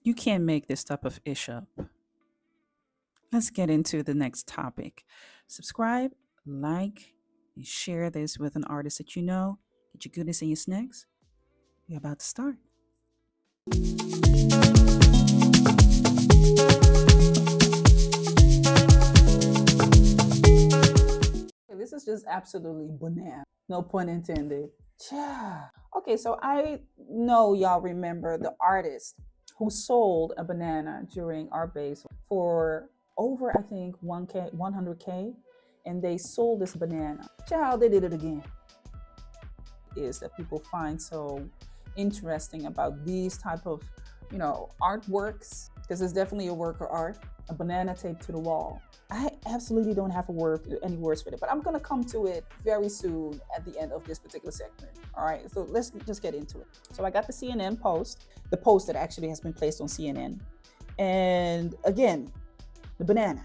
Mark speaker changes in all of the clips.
Speaker 1: You can't make this type of ish up. Let's get into the next topic. Subscribe, like, and share this with an artist that you know. Get your goodies and your snacks. We're about to start. This is just absolutely banana. No pun intended. Yeah. Okay, so I know y'all remember the artist who sold a banana during our base for over, I think, 1K, 100K. And they sold this banana. Child, they did it again. Is that people find so interesting about these type of, artworks, because it's definitely a work of art, a banana taped to the wall. I absolutely don't have any words for it, but I'm gonna come to it very soon at the end of this particular segment. All right, so let's just get into it. So I got the CNN post, the post that actually has been placed on CNN, and again, the banana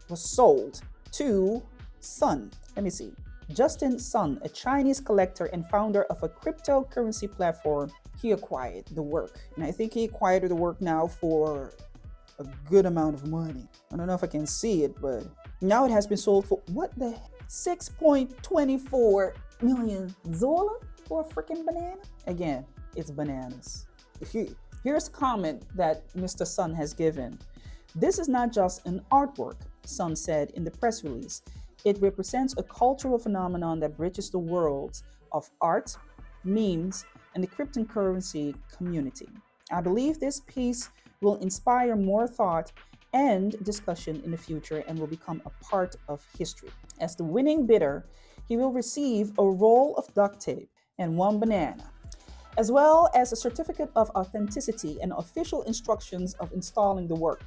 Speaker 1: was sold to Sun. Let me see. Justin Sun, a Chinese collector and founder of a cryptocurrency platform, he acquired the work. And I think he acquired the work now for a good amount of money. I don't know if I can see it, but now it has been sold for what the 6.24 million Zola for a freaking banana? Again, it's bananas. Here's a comment that Mr. Sun has given. This is not just an artwork, Sun said in the press release. It represents a cultural phenomenon that bridges the worlds of art, memes, and the cryptocurrency community. I believe this piece will inspire more thought and discussion in the future and will become a part of history. As the winning bidder, he will receive a roll of duct tape and one banana, as well as a certificate of authenticity and official instructions of installing the work.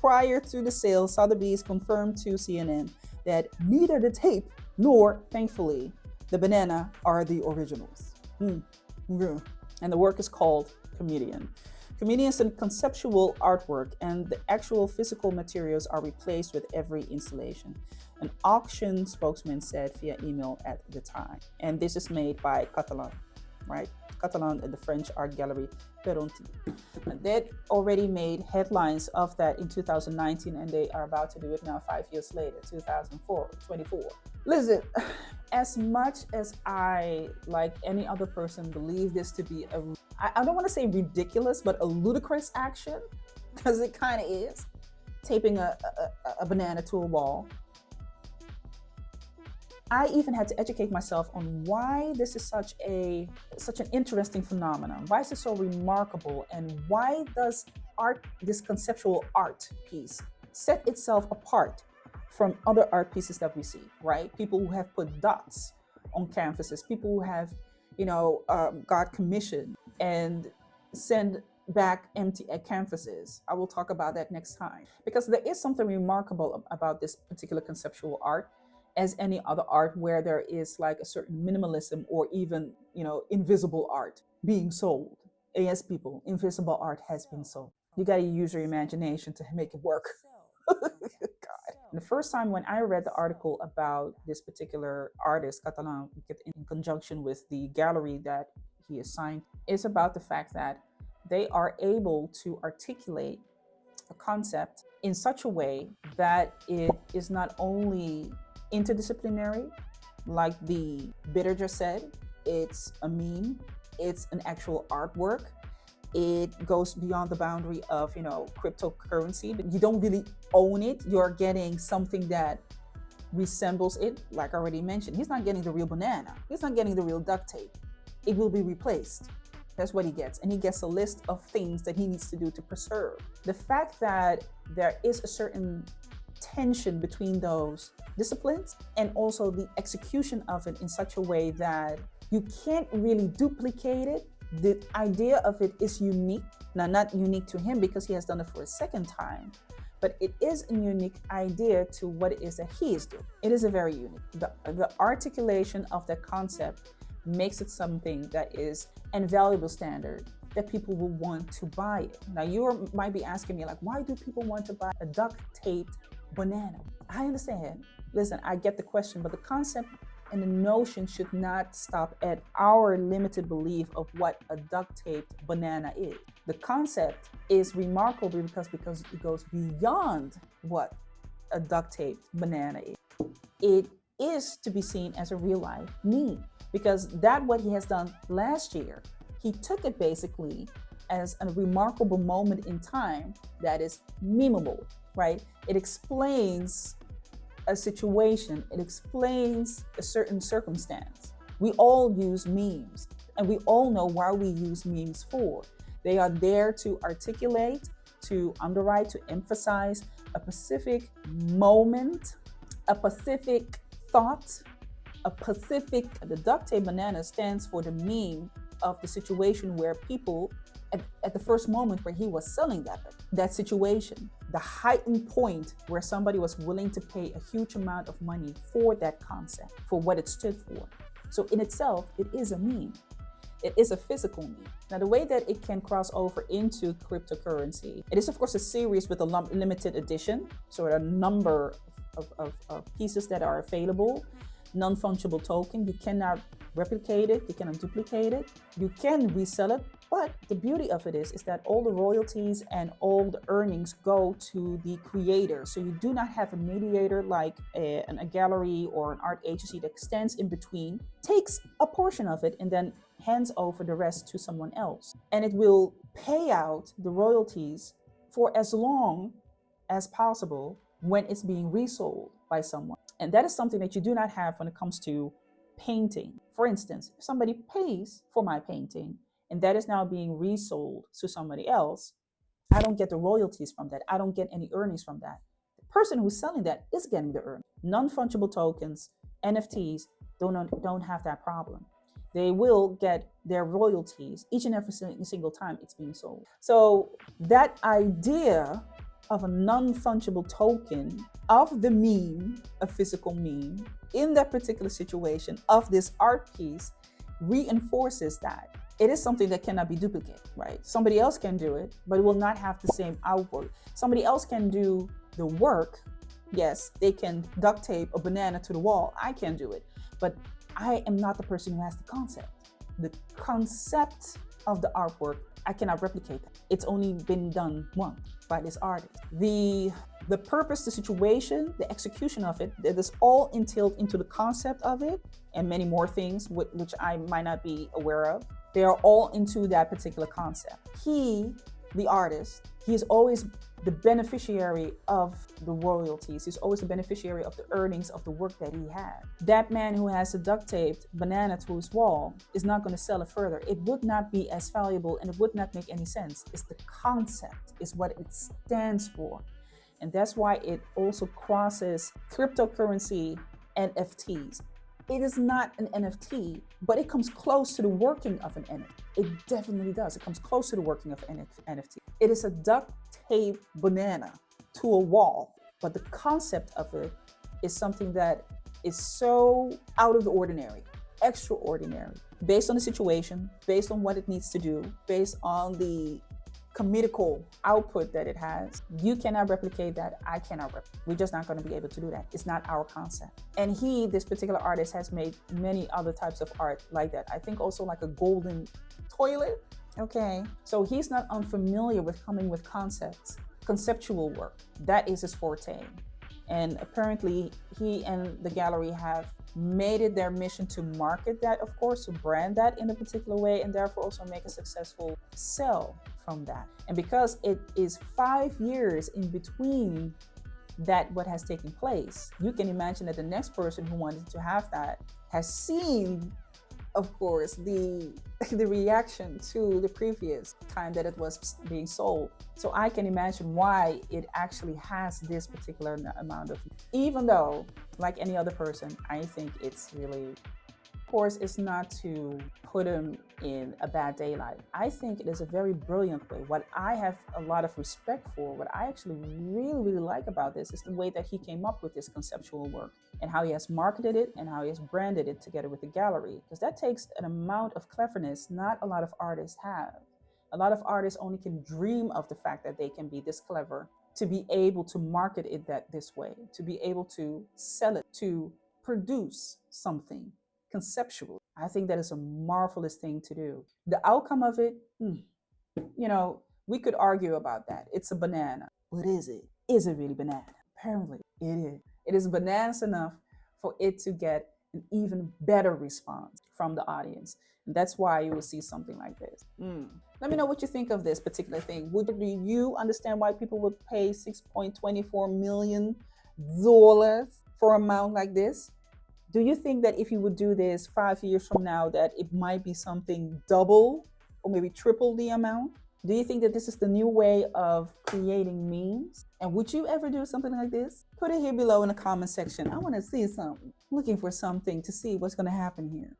Speaker 1: Prior to the sale, Sotheby's confirmed to CNN that neither the tape nor, thankfully, the banana are the originals. And the work is called Comedian. Comedian is a conceptual artwork, and the actual physical materials are replaced with every installation. An auction spokesman said via email at the time. And this is made by Cattelan, right? Cattelan at the French art gallery Peronti. They already made headlines of that in 2019, and they are about to do it now 5 years later, 2024. Listen, as much as I, like any other person, believe this to be I don't want to say ridiculous, but a ludicrous action, because it kind of is, taping a banana to a wall. I even had to educate myself on why this is such an interesting phenomenon. Why is it so remarkable, and why does this conceptual art piece, set itself apart from other art pieces that we see? Right? People who have put dots on canvases, people who have, got commissioned and send back empty canvases. I will talk about that next time, because there is something remarkable about this particular conceptual art, as any other art where there is like a certain minimalism or even, invisible art being sold. Yes, people, invisible art has been sold. You got to use your imagination to make it work. God. The first time when I read the article about this particular artist, Cattelan, in conjunction with the gallery that he is signed, is about the fact that they are able to articulate a concept in such a way that it is not only interdisciplinary, like the bidder just said, it's a meme, it's an actual artwork. It goes beyond the boundary of, cryptocurrency. You don't really own it. You're getting something that resembles it. Like I already mentioned, he's not getting the real banana. He's not getting the real duct tape. It will be replaced. That's what he gets. And he gets a list of things that he needs to do to preserve. The fact that there is a certain tension between those disciplines and also the execution of it in such a way that you can't really duplicate it. The idea of it is unique. Now, not unique to him because he has done it for a second time, but it is a unique idea to what it is that he is doing. It is a very unique. The articulation of that concept makes it something that is an valuable standard that people will want to buy it. Now, you might be asking me, like, why do people want to buy a duct-taped banana? I understand. Listen, I get the question, but the concept And the notion should not stop at our limited belief of what a duct-taped banana is. The concept is remarkable because it goes beyond what a duct-taped banana is. It is to be seen as a real life meme, because that what he has done last year, he took it basically as a remarkable moment in time that is memeable, right? It explains a situation, it explains a certain circumstance. We all use memes, and we all know why we use memes for. They are there to articulate, to underwrite, to emphasize a specific moment, a specific thought, the duct tape banana stands for the meme of the situation where people, at the first moment where he was selling that situation, the heightened point where somebody was willing to pay a huge amount of money for that concept, for what it stood for. So in itself, it is a meme. It is a physical meme. Now, the way that it can cross over into cryptocurrency, it is of course a series with a limited edition. So a number of pieces that are available. Non-fungible token, you cannot replicate it, you cannot duplicate it, you can resell it, but the beauty of it is that all the royalties and all the earnings go to the creator. So you do not have a mediator like a gallery or an art agency that stands in between, takes a portion of it and then hands over the rest to someone else. And it will pay out the royalties for as long as possible when it's being resold by someone. And that is something that you do not have when it comes to painting. For instance, if somebody pays for my painting and that is now being resold to somebody else, I don't get the royalties from that. I don't get any earnings from that. The person who's selling that is getting the earnings. Non-fungible tokens, NFTs, don't have that problem. They will get their royalties each and every single time it's being sold. So that idea of a non-fungible token of the meme, a physical meme, in that particular situation of this art piece reinforces that it is something that cannot be duplicated, right? Somebody else can do it, but it will not have the same output. Somebody else can do the work. Yes, they can duct tape a banana to the wall. I can do it, but I am not the person who has the concept. The concept of the artwork, I cannot replicate that. It's only been done once by this artist. The purpose, the situation, the execution of it, that is all entailed into the concept of it, and many more things which I might not be aware of. They are all into that particular concept. He, the artist, he is always the beneficiary of the royalties. He's always the beneficiary of the earnings of the work that he had. That man who has a duct taped banana to his wall is not going to sell it further. It would not be as valuable and it would not make any sense. It's the concept, it's what it stands for. And that's why it also crosses cryptocurrency NFTs. It is not an NFT, but it comes close to the working of an NFT. It definitely does. It comes close to the working of an NFT. It is a duct tape banana to a wall, but the concept of it is something that is so out of the ordinary, extraordinary, based on the situation, based on what it needs to do, based on the comedical output that it has. You cannot replicate that. I cannot replicate. We're just not going to be able to do that. It's not our concept. And this particular artist, has made many other types of art like that. I think also like a golden toilet. Okay. So he's not unfamiliar with coming with concepts, conceptual work. That is his forte. And apparently he and the gallery have made it their mission to market that, of course, to brand that in a particular way, and therefore also make a successful sell from that. And because it is 5 years in between that what has taken place, you can imagine that the next person who wanted to have that has seen, of course, the reaction to the previous time that it was being sold. So I can imagine why it actually has this particular amount of, even though, like any other person, I think it's really, of course, it's not to put him in a bad daylight. I think it is a very brilliant way. What I have a lot of respect for, what I actually really like about this, is the way that he came up with this conceptual work and how he has marketed it and how he has branded it together with the gallery. Because that takes an amount of cleverness not a lot of artists have. A lot of artists only can dream of the fact that they can be this clever, to be able to market it this way, to be able to sell it, to produce something conceptual. I think that is a marvelous thing to do. The outcome of it, we could argue about that. It's a banana. What is it? Is it really banana? Apparently, it is. It is bananas enough for it to get an even better response from the audience. And that's why you will see something like this. Let me know what you think of this particular thing. Do you understand why people would pay $6.24 million for a mount like this? Do you think that if you would do this 5 years from now, that it might be something double or maybe triple the amount? Do you think that this is the new way of creating memes? And would you ever do something like this? Put it here below in the comment section. I want to see something. I'm looking for something to see what's going to happen here.